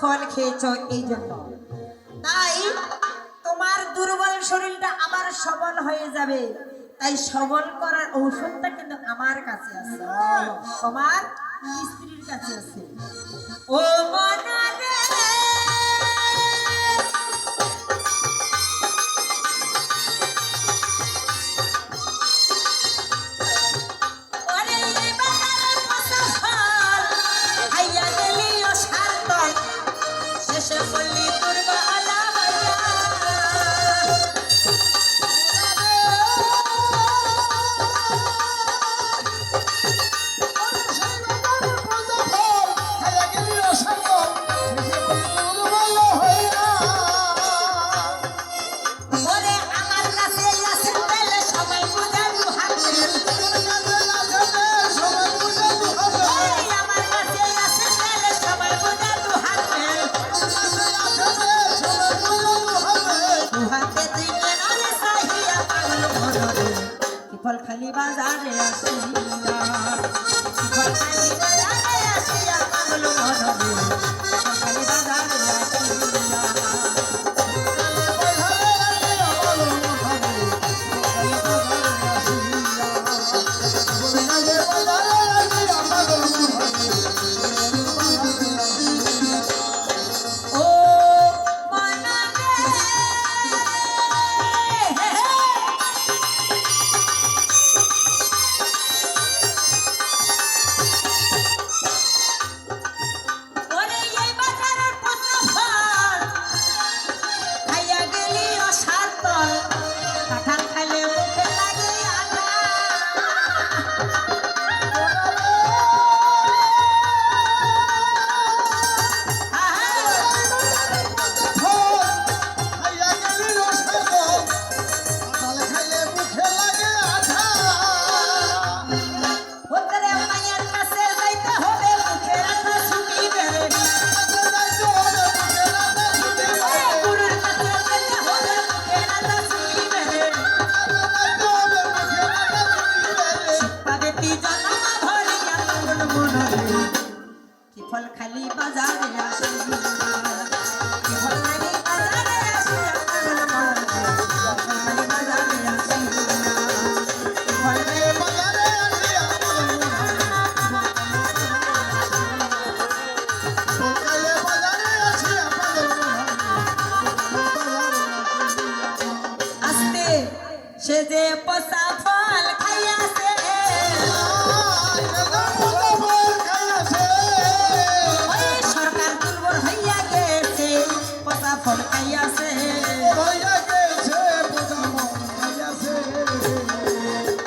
ফল খেয়েছো এই জন্য, তাই তোমার দুর্বল শরীরটা আবার সবল হয়ে যাবে। তাই সবল করার ঔষধটা কিন্তু আমার কাছে আছে, তোমার স্ত্রীর কাছে আছে। ও মনা রে ফল খালি বাজারে আসিয়া, ফল খালি বাজারে আসিয়া পাগল মনরে, ফল খালি বাজারে আসিয়া। ফল খালি বাজারে আসিয়া, ফল খালি বাজারে আসিয়া পাগল মনরে, ফল খালি বাজারে আসিয়া, ফল খালি বাজারে আসিয়া পাগল মনরে, ফল খালি বাজারে আসিয়া পাগল মনরে। আস্তে সে যে পচা ফল খাইয়াছে, ফল খাইয়াছে,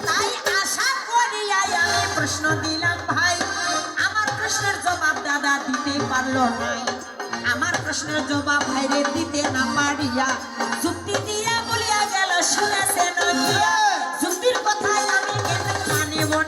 তাই আশা করিয়া আমি প্রশ্ন দিলাম ভাই, আমার প্রশ্নের জবাব দাদা দিতে পারলো নাই। আমার প্রশ্নের জবাব ভাইরে দিতে না পারিয়া